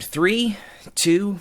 Three, two.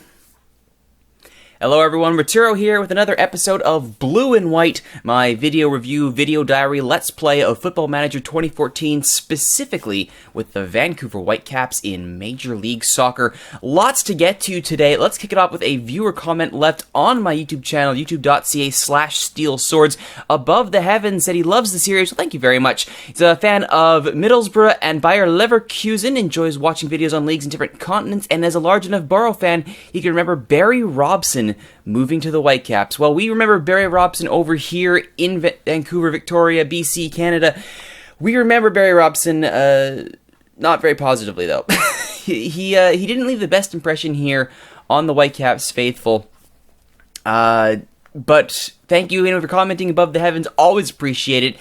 Hello everyone, Rituro here with another episode of Blue and White, my video review, video diary, let's play of Football Manager 2014, specifically with the Vancouver Whitecaps in Major League Soccer. Lots to get to today. Let's kick it off with a viewer comment left on my YouTube channel, youtube.ca/steelswords. Above the Heavens said he loves the series, well, thank you very much. He's a fan of Middlesbrough and Bayer Leverkusen, enjoys watching videos on leagues in different continents, and as a large enough Borough fan, he can remember Barry Robson moving to the Whitecaps. Well, we remember Barry Robson over here in Vancouver, Victoria, BC, Canada. We remember Barry Robson, not very positively though. he didn't leave the best impression here on the Whitecaps faithful. But thank you anyway for commenting above the heavens. Always appreciate it.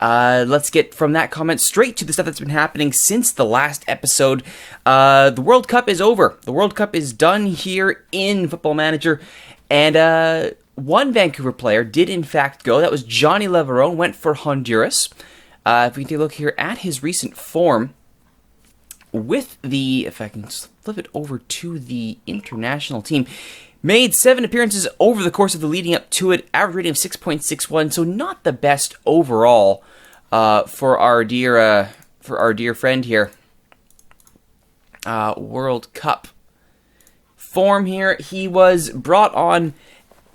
Let's get from that comment straight to the stuff that's been happening since the last episode. The World Cup is over. The World Cup is done here in Football Manager. And one Vancouver player did in fact go. That was Johnny Leverone, went for Honduras. If we can take a look here at his recent form with the, if I can flip it over to the international team, made 7 appearances over the course of the leading up to it, average rating of 6.61, so not the best overall for our dear friend here. World Cup form here. He was brought on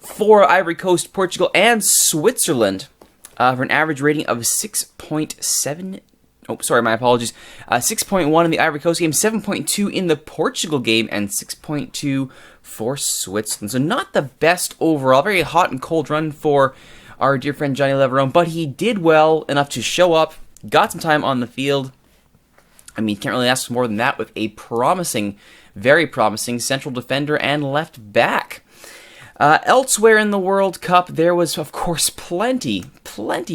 for Ivory Coast, Portugal, and Switzerland for an average rating of 6.7. Oh, sorry, my apologies. 6.1 in the Ivory Coast game, 7.2 in the Portugal game, and 6.2 for Switzerland. So not the best overall. Very hot and cold run for our dear friend Johnny Leverone, but he did well enough to show up, got some time on the field. I mean, can't really ask for more than that with a promising, very promising central defender and left back. Elsewhere in the World Cup, there was, of course, plenty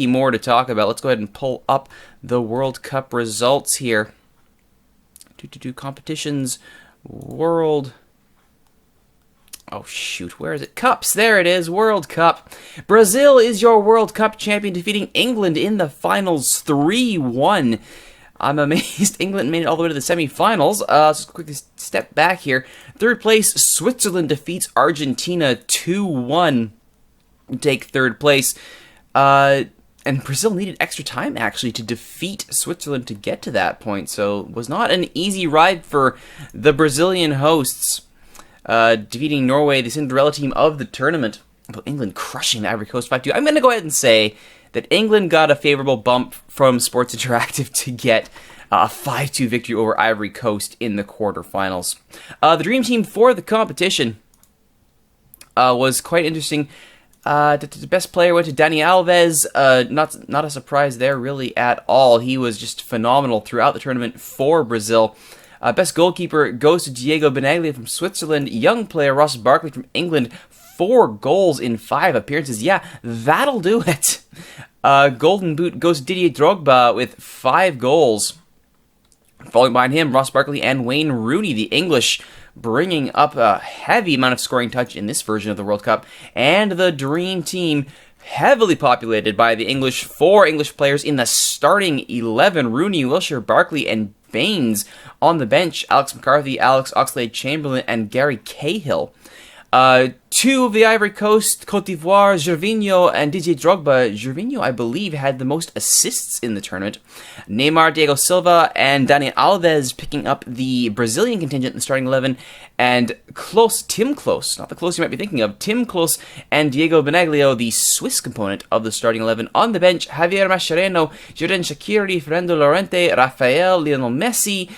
more to talk about. Let's go ahead and pull up the World Cup results here. Competitions, World... Oh, shoot, where is it? Cups, there it is, World Cup. Brazil is your World Cup champion, defeating England in the finals 3-1. I'm amazed England made it all the way to the semifinals. Let's just quickly step back here. Third place, Switzerland defeats Argentina 2-1. Take third place. And Brazil needed extra time, actually, to defeat Switzerland to get to that point. So it was not an easy ride for the Brazilian hosts. Defeating Norway, the Cinderella team of the tournament. England crushing the Ivory Coast 5-2. I'm going to go ahead and say that England got a favorable bump from Sports Interactive to get a 5-2 victory over Ivory Coast in the quarterfinals. The dream team for the competition was quite interesting. The best player went to Dani Alves. Not a surprise there really at all. He was just phenomenal throughout the tournament for Brazil. Best goalkeeper goes to Diego Benaglia from Switzerland. Young player Ross Barkley from England. 4 goals in 5 appearances. Yeah, that'll do it. Golden Boot goes to Didier Drogba with 5 goals. Following behind him, Ross Barkley and Wayne Rooney, the English, bringing up a heavy amount of scoring touch in this version of the World Cup. And the Dream Team, heavily populated by the English, 4 English players in the starting 11. Rooney, Wilshere, Barkley, and Baines. On the bench, Alex McCarthy, Alex Oxlade-Chamberlain, and Gary Cahill. 2 of the Ivory Coast, Cote d'Ivoire, Gervinho and Didier Drogba. Gervinho, I believe, had the most assists in the tournament. Neymar, Diego Silva, and Dani Alves picking up the Brazilian contingent in the starting 11. And Tim Klose, not the Klose you might be thinking of, Tim Klose and Diego Benaglio, the Swiss component of the starting 11. On the bench, Javier Mascherano, Jordan Shaqiri, Fernando Llorente, Rafael, Lionel Messi,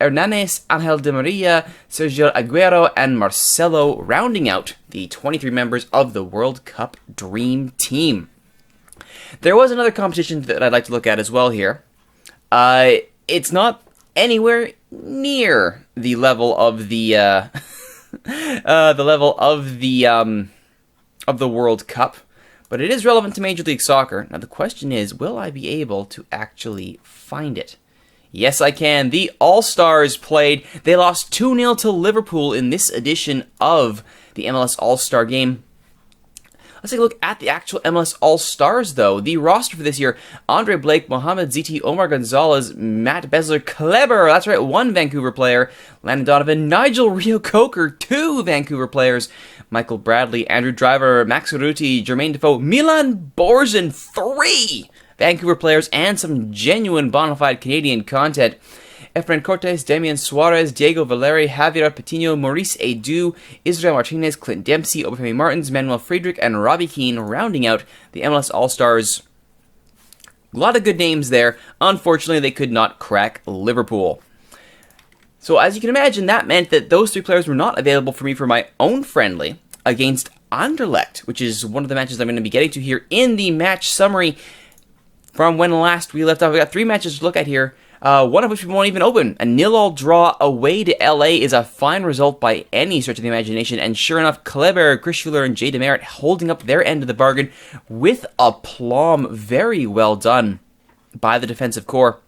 Hernanes, Angel Di Maria, Sergio Aguero, and Marcelo, rounding out the 23 members of the World Cup Dream Team. There was another competition that I'd like to look at as well here. It's not anywhere near the level of the World Cup, but it is relevant to Major League Soccer. Now the question is, will I be able to actually find it? Yes, I can. The All-Stars played. They lost 2-0 to Liverpool in this edition of the MLS All-Star Game. Let's take a look at the actual MLS All-Stars, though. The roster for this year: Andre Blake, Mohamed Ziti, Omar Gonzalez, Matt Besler, Kleber, that's right, 1 Vancouver player, Landon Donovan, Nigel Rio-Coker, 2 Vancouver players, Michael Bradley, Andrew Driver, Max Ruti, Jermaine Defoe, Milan Borzen, 3 Vancouver players, and some genuine bona fide Canadian content. Efren Cortes, Damian Suarez, Diego Valeri, Javier Patino, Maurice Edu, Israel Martinez, Clint Dempsey, Obafemi Martins, Manuel Friedrich, and Robbie Keane rounding out the MLS All-Stars. A lot of good names there. Unfortunately, they could not crack Liverpool. So as you can imagine, that meant that those 3 players were not available for me for my own friendly against Anderlecht, which is one of the matches I'm going to be getting to here in the match summary from when last we left off. We got 3 matches to look at here. One of which we won't even open. A 0-0 draw away to LA is a fine result by any stretch of the imagination, and sure enough, Kleber, Chris Schuler, and Jay Demerit holding up their end of the bargain with aplomb. Very well done by the defensive core.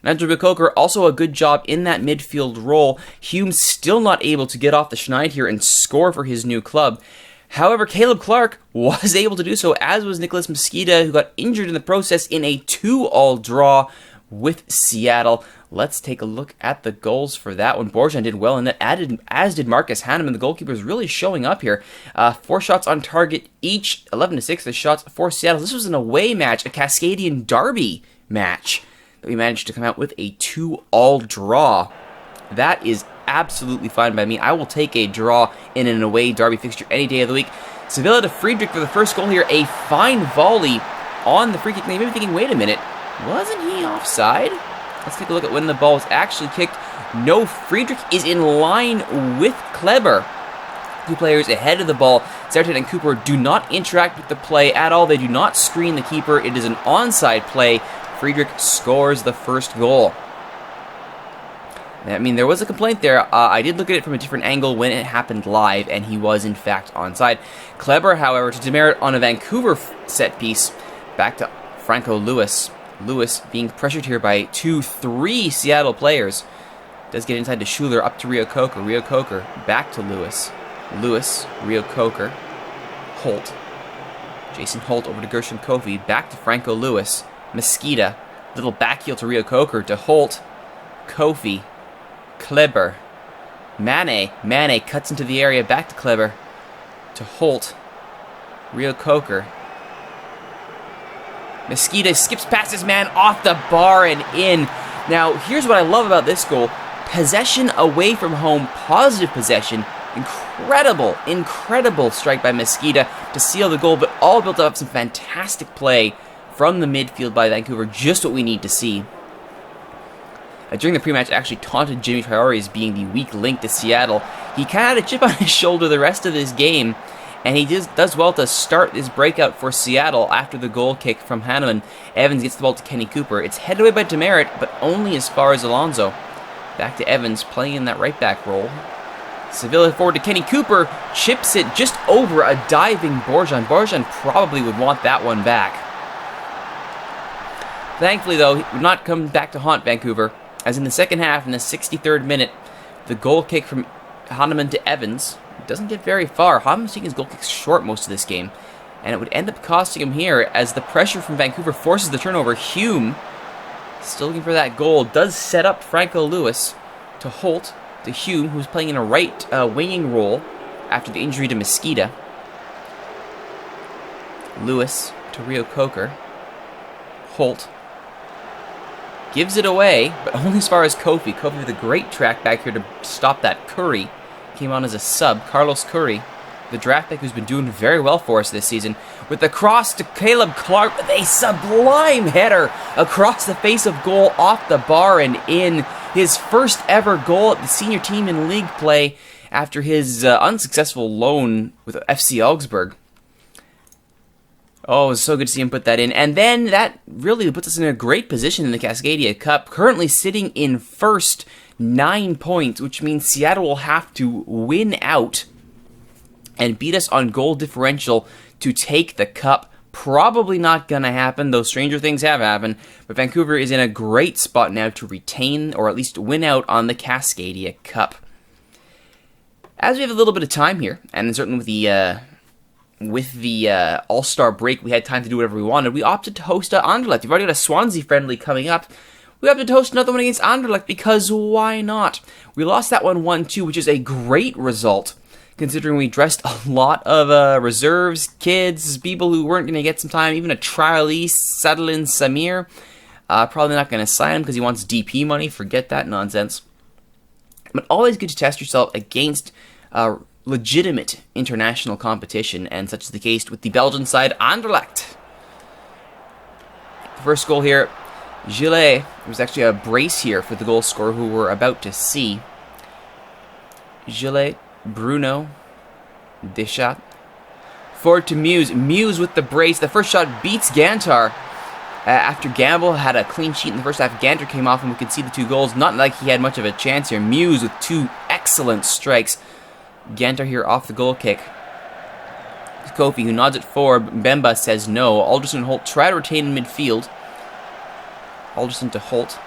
Nigel Rio-Coker, also a good job in that midfield role. Hume still not able to get off the schneid here and score for his new club. However, Caleb Clark was able to do so, as was Nicholas Mosqueda, who got injured in the process in a 2-2 draw with Seattle. Let's take a look at the goals for that one. Borjan did well in that, as did Marcus Hanneman. The goalkeeper is really showing up here. 4 shots on target each, 11-6 the shots for Seattle. This was an away match, a Cascadian derby match, that we managed to come out with a 2-2 draw. That is absolutely fine by me. I will take a draw in an away derby fixture any day of the week. Sevilla to Friedrich for the first goal here. A fine volley on the free kick. Now you may be thinking, wait a minute, wasn't he offside? Let's take a look at when the ball was actually kicked. No, Friedrich is in line with Kleber. 2 players ahead of the ball. Zerton and Cooper do not interact with the play at all. They do not screen the keeper. It is an onside play. Friedrich scores the first goal. I mean, there was a complaint there. I did look at it from a different angle when it happened live, and he was, in fact, onside. Kleber, however, to demerit on a Vancouver set piece. Back to Franco Lewis. Lewis being pressured here by 2-3 Seattle players. Does get inside to Schuler, up to Rio-Coker. Rio-Coker, back to Lewis. Lewis, Rio-Coker. Holt. Jason Holt over to Gershon Kofi. Back to Franco Lewis. Mosqueda. Little backheel to Rio-Coker. To Holt. Kofi. Kleber. Mane. Mane cuts into the area. Back to Kleber. To Holt. Rio-Coker. Mosqueda skips past his man off the bar and in. Now, here's what I love about this goal. Possession away from home, positive possession. Incredible strike by Mosqueda to seal the goal, but all built up some fantastic play from the midfield by Vancouver. Just what we need to see. During the pre-match, I actually taunted Jimmy Traore as being the weak link to Seattle. He kind of had a chip on his shoulder the rest of this game, and he does well to start this breakout for Seattle after the goal kick from Hanneman. Evans gets the ball to Kenny Cooper. It's headed away by Demerit, but only as far as Alonso. Back to Evans, playing in that right-back role. Sevilla forward to Kenny Cooper, chips it just over a diving Borjan. Borjan probably would want that one back. Thankfully, though, he would not come back to haunt Vancouver, as in the second half, in the 63rd minute, the goal kick from Hanneman to Evans doesn't get very far. Hanneman's taking his goal kicks short most of this game, and it would end up costing him here as the pressure from Vancouver forces the turnover. Hume, still looking for that goal, does set up Franco Lewis to Holt, to Hume, who's playing in a right winging role after the injury to Mosqueda. Lewis to Rio-Coker. Holt gives it away, but only as far as Kofi. Kofi with a great track back here to stop that. Curry came on as a sub. Carlos Curry, the draft pick who's been doing very well for us this season, with the cross to Caleb Clark with a sublime header across the face of goal, off the bar and in. His first ever goal at the senior team in league play after his unsuccessful loan with FC Augsburg. Oh, it was so good to see him put that in. And then that really puts us in a great position in the Cascadia Cup, currently sitting in first, 9 points, which means Seattle will have to win out and beat us on goal differential to take the cup. Probably not going to happen, though stranger things have happened, but Vancouver is in a great spot now to retain, or at least win out on the Cascadia Cup. As we have a little bit of time here, and certainly with the with the All-Star break, we had time to do whatever we wanted. We opted to host Anderlecht. We've already got a Swansea friendly coming up. We opted to host another one against Anderlecht because why not? We lost that one 1-2, which is a great result, considering we dressed a lot of reserves, kids, people who weren't going to get some time, even a trialee, Sadlin Samir. Probably not going to sign him because he wants DP money. Forget that nonsense. But always good to test yourself against legitimate international competition, and such is the case with the Belgian side, Anderlecht. The first goal here, Gillet. There was actually a brace here for the goal scorer who we're about to see. Gillet, Bruno, Deschat. Forward to Muse. Muse with the brace. The first shot beats Gantar. After Gamble had a clean sheet in the first half, Gantar came off and we could see the 2 goals. Not like he had much of a chance here. Muse with 2 excellent strikes. Gantar here off the goal kick. Kofi, who nods it forward. Mbemba says no. Alderson and Holt try to retain in midfield. Alderson to Holt.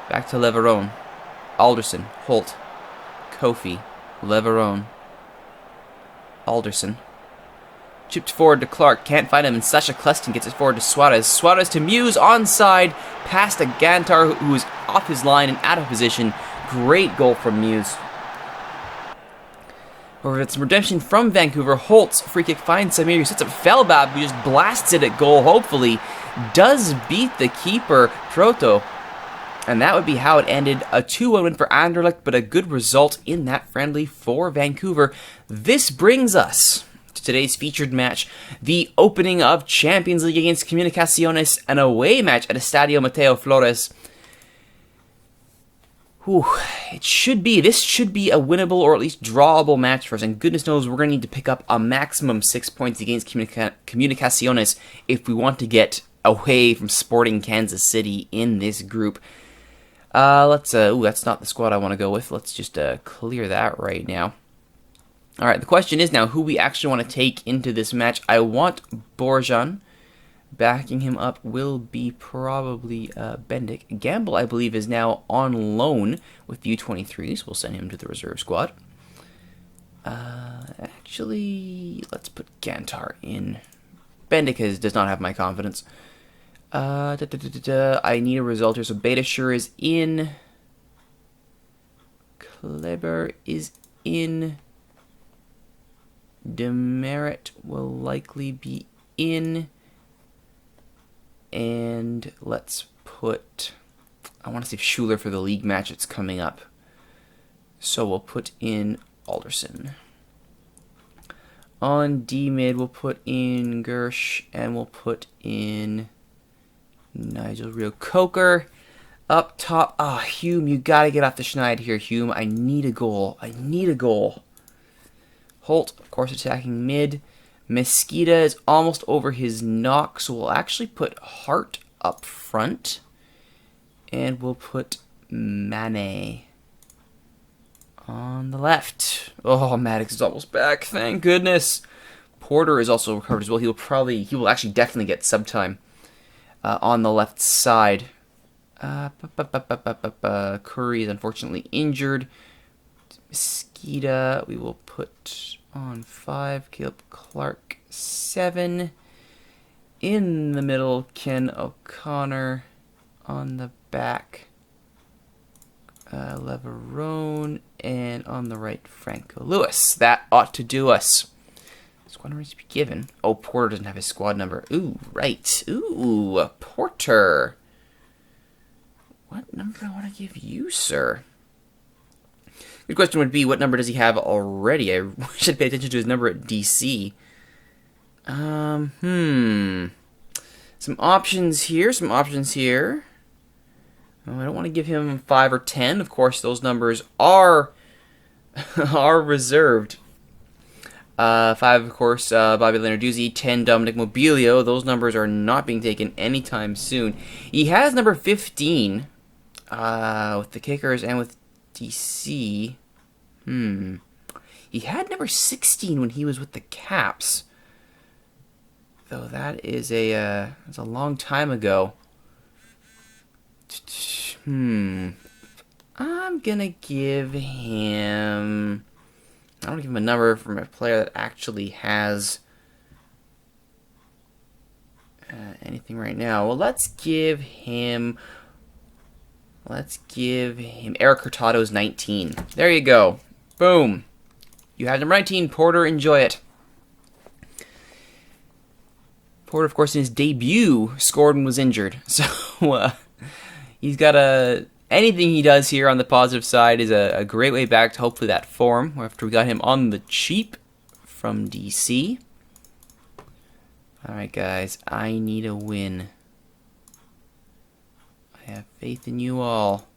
Back to Leveron. Alderson, Holt, Kofi, Leveron. Alderson. Chipped forward to Clark. Can't find him. And Sasha Kleston gets it forward to Suarez. Suarez to Muse. Onside. Pass to Gantar, who is off his line and out of position. Great goal from Muse. However, it's redemption from Vancouver. Holt's free kick finds Samir, who sets up Felbab, who just blasts it at goal, hopefully. Does beat the keeper, Proto. And that would be how it ended. A 2-1 win for Anderlecht, but a good result in that friendly for Vancouver. This brings us to today's featured match, the opening of Champions League against Comunicaciones, an away match at Estadio Mateo Flores. This should be a winnable or at least drawable match for us, and goodness knows we're going to need to pick up a maximum 6 points against Comunicaciones if we want to get away from Sporting Kansas City in this group. That's not the squad I want to go with. Let's just clear that right now. Alright, the question is now who we actually want to take into this match. I want Borjan. Backing him up will be probably Bendik. Gamble, I believe, is now on loan with the U23s. We'll send him to the reserve squad. Actually, let's put Gantar in. Bendik does not have my confidence. I need a result here. So Beitashour is in. Kleber is in. Demerit will likely be in. And let's put... I want to save Schuler for the league match that's coming up. So we'll put in Alderson. On D-mid, we'll put in Gersh. And we'll put in Nigel Rio-Coker. Up top, Hume, you gotta get off the schneid here, Hume. I need a goal. Holt, of course, attacking mid. Mesquita is almost over his knock, so we'll actually put Hart up front. And we'll put Mane on the left. Oh, Maddox is almost back, thank goodness. Porter is also recovered as well. He will actually definitely get sub time on the left side. Curry is unfortunately injured. Mesquita, we will put on 5. Caleb Clark, 7. In the middle, Ken O'Connor. On the back, Leverone. And on the right, Franco Lewis. That ought to do us. Squad number needs to be given. Oh, Porter doesn't have his squad number. Ooh, right. Ooh, Porter. What number do I want to give you, sir? Good question would be, what number does he have already? I wish I'd pay attention to his number at DC. Some options here. Oh, I don't want to give him 5 or 10. Of course, those numbers are reserved. 5, of course, Bobby Lenarduzzi. 10, Dominic Mobilio. Those numbers are not being taken anytime soon. He has number 15 with the Kickers and with DC. He had number 16 when he was with the Caps. Though that is that's a long time ago. I'm gonna give him I don't give him a number from a player that actually has anything right now. Well, let's give him Eric Hurtado's 19. There you go. Boom. You have number 19, Porter. Enjoy it. Porter, of course, in his debut, scored and was injured. So he's got anything he does here on the positive side is a great way back to hopefully that form after we got him on the cheap from DC. Alright, guys, I need a win. I have faith in you all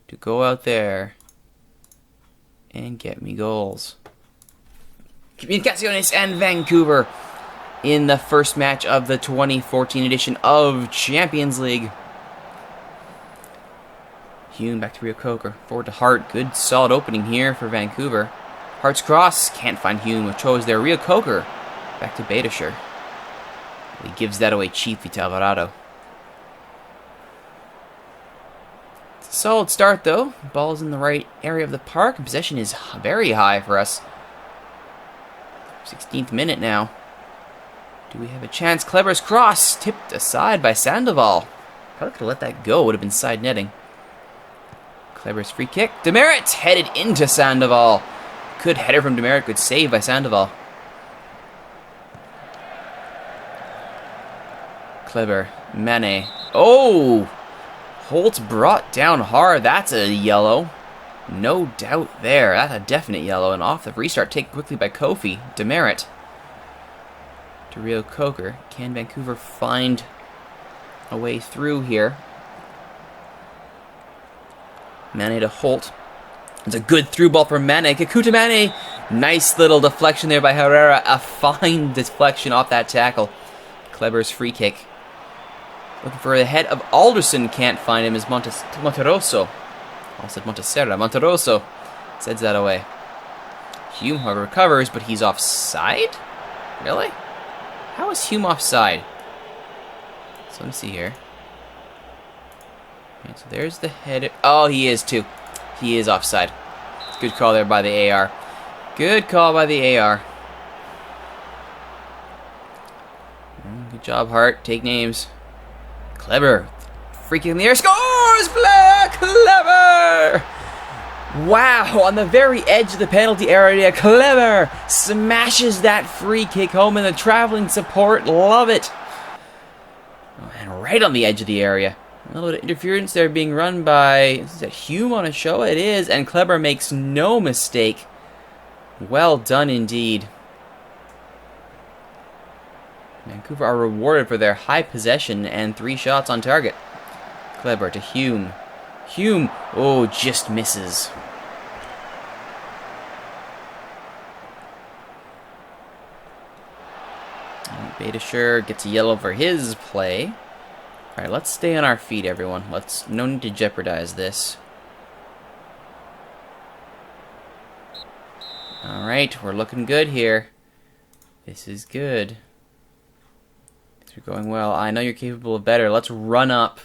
to go out there and get me goals. Comunicaciones and Vancouver in the first match of the 2014 edition of Champions League. Hume back to Rio Coker. Forward to Hart. Good solid opening here for Vancouver. Hart's cross. Can't find Hume. Ochoa's there. Rio Coker. Back to Badischer. He gives that away cheaply to Alvarado. It's a solid start though. Ball's in the right area of the park. Possession is very high for us. 16th minute now. Do we have a chance? Kleber's cross. Tipped aside by Sandoval. Probably could have let that go. Would have been side netting. Kleber's free kick. Demerit headed into Sandoval. Good header from Demerit. Good save by Sandoval. Kleber. Mane. Oh! Holt brought down hard. That's a yellow. No doubt there. That's a definite yellow. And off the restart taken quickly by Kofi. Demerit. To Rio Coker. Can Vancouver find a way through here? Mane to Holt. It's a good through ball for Mane. Kakuta Mane. Nice little deflection there by Herrera. A fine deflection off that tackle. Kleber's free kick. Looking for the head of Alderson. Can't find him as Monteroso. I said Montesera. Monteroso sends that away. Hume, however, recovers, but he's offside? Really? How is Hume offside? So let me see here. Okay, so there's the header. Oh, he is too. He is offside. Good call there by the AR. Good call by the AR. Good job, Hart. Take names. Kleber. Free kick in the air. Scores! Kleber! Wow, on the very edge of the penalty area, Kleber smashes that free kick home in the traveling support. Love it. Oh, and right on the edge of the area. A little bit of interference there being run by, is that Hume on a show? It is, and Kleber makes no mistake. Well done indeed. Vancouver are rewarded for their high possession and 3 shots on target. Kleber to Hume. Hume, oh, just misses. Badischer gets a yellow for his play. Alright, let's stay on our feet, everyone. No need to jeopardize this. Alright, we're looking good here. This is good. Things are going well. I know you're capable of better. Let's run up.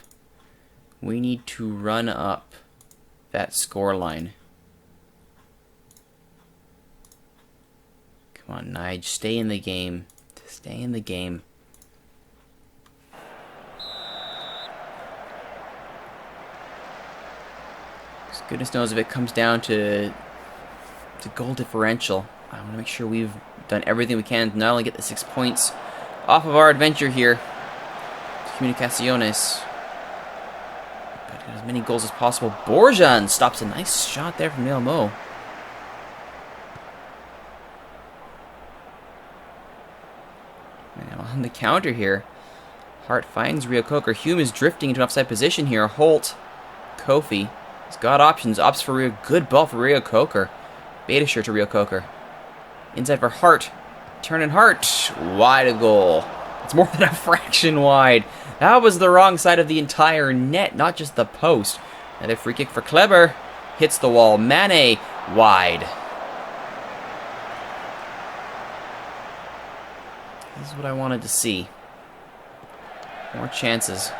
We need to run up that score line. Come on, Nige. Stay in the game. Stay in the game. Goodness knows if it comes down to goal differential. I want to make sure we've done everything we can to not only get the 6 points off of our adventure here. Comunicaciones. But get as many goals as possible. Borjan stops a nice shot there from Neil Mo. And on the counter here, Hart finds Rio Coker. Hume is drifting into an offside position here. Holt. Kofi. He's got options. Opts for Rio. Good ball for Rio Coker. Badischer to Rio Coker. Inside for Hart. Turning Hart. Wide of goal. It's more than a fraction wide. That was the wrong side of the entire net, not just the post. Another free kick for Kleber. Hits the wall. Mane. Wide. This is what I wanted to see. More chances.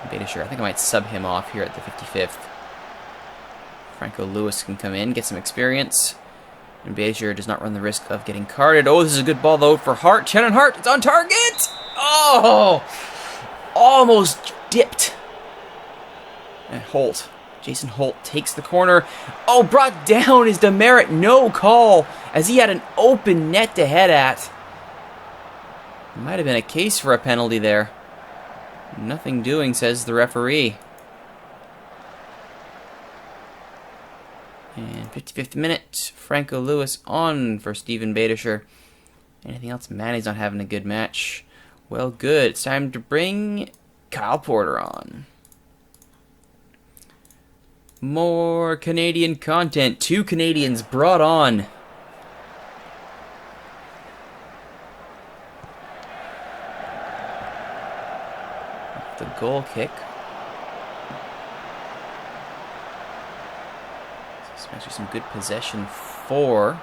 Badischer. I think I might sub him off here at the 55th. Franco Lewis can come in, get some experience. And Bezier does not run the risk of getting carded. Oh, this is a good ball, though, for Hart. Shannon Hart, it's on target! Oh! Almost dipped. And Holt. Jason Holt takes the corner. Oh, brought down is Demerit. No call, as he had an open net to head at. Might have been a case for a penalty there. Nothing doing, says the referee. And 55th minute, Franco Lewis on for Steven Badischer. Anything else? Manny's not having a good match. Well, good. It's time to bring Kyle Porter on. More Canadian content. 2 Canadians brought on. The goal kick. Actually some good possession for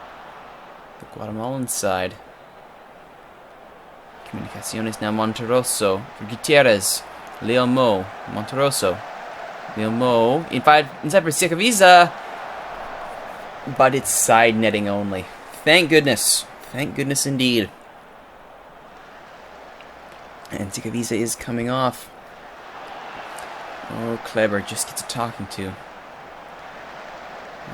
the Guatemalan side. Comunicaciones now Monterroso for Gutierrez. Leo Mo. Monterroso. Leo Mo inside for Sicavisa. But it's side netting only. Thank goodness. Thank goodness indeed. And Sicavisa is coming off. Oh, Kleber just gets a talking to.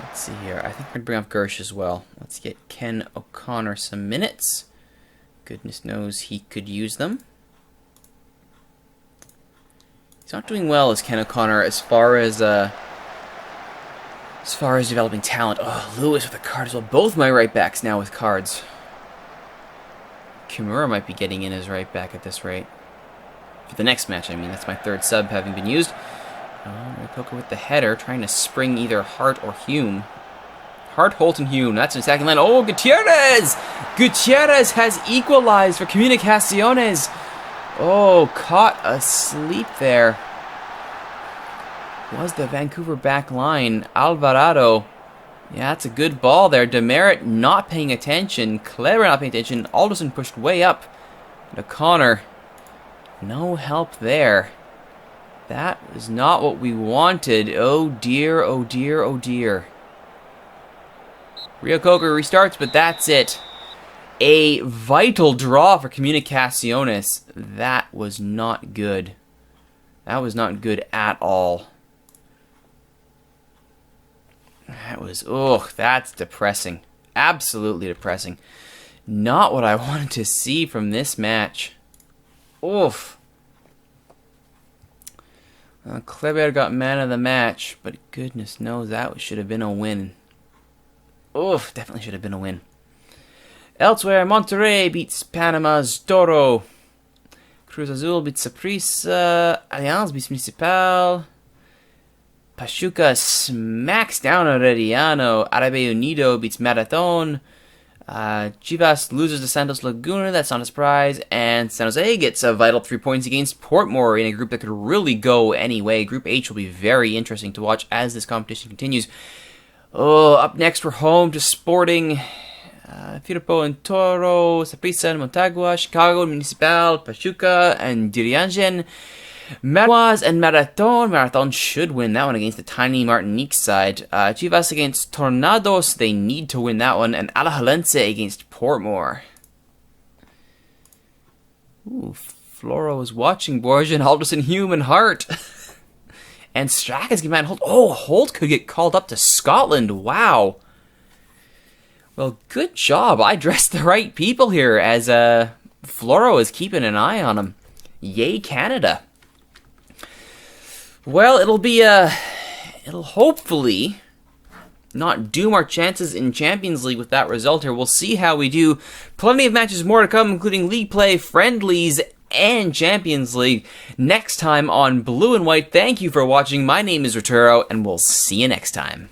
Let's see here. I think we're going to bring up Gersh as well. Let's get Ken O'Connor some minutes. Goodness knows he could use them. He's not doing well as Ken O'Connor as far as developing talent. Oh, Lewis with a card as well. Both my right backs now with cards. Kimura might be getting in as right back at this rate. For the next match, I mean. That's my 3rd sub having been used. Rikoka with the header, trying to spring either Hart or Hume. Hart, Holt, and Hume. That's an attacking line. Oh, Gutierrez! Gutierrez has equalized for Comunicaciones. Oh, caught asleep there. Was the Vancouver back line. Alvarado. Yeah, that's a good ball there. Demerit not paying attention. Kleber not paying attention. Alderson pushed way up. But O'Connor, no help there. That is not what we wanted. Oh dear, oh dear, oh dear. Rikoka restarts, but that's it. A vital draw for Comunicaciones. That was not good. That was not good at all. That was, that's depressing. Absolutely depressing. Not what I wanted to see from this match. Oof. Kleber got man of the match, but goodness knows that should have been a win. Oof, definitely should have been a win. Elsewhere, Monterrey beats Panama's Toro. Cruz Azul beats Saprissa. Allianz beats Municipal. Pachuca smacks down Herediano. Árabe Unido beats Marathon. Chivas loses to Santos Laguna, that's not a surprise, and San Jose gets a vital 3 points against Portmore in a group that could really go any way. Group H will be very interesting to watch as this competition continues. Oh, up next we're home to Sporting, Firpo and Toro, Saprissa and Montagua, Chicago, Municipal, Pachuca, and Diriangen. Maguas and Marathon. Marathon should win that one against the tiny Martinique side. Chivas against Tornados. They need to win that one. And Alajuelense against Portmore. Ooh, Floro is watching Borgia, Alderson, Hume, and Hart. And Strachan's getting Holt. Oh, Holt could get called up to Scotland. Wow. Well, good job. I dressed the right people here as Floro is keeping an eye on him. Yay, Canada. Well, it'll hopefully not doom our chances in Champions League with that result here. We'll see how we do. Plenty of matches more to come, including league play, friendlies, and Champions League next time on Blue and White. Thank you for watching. My name is Rituro, and we'll see you next time.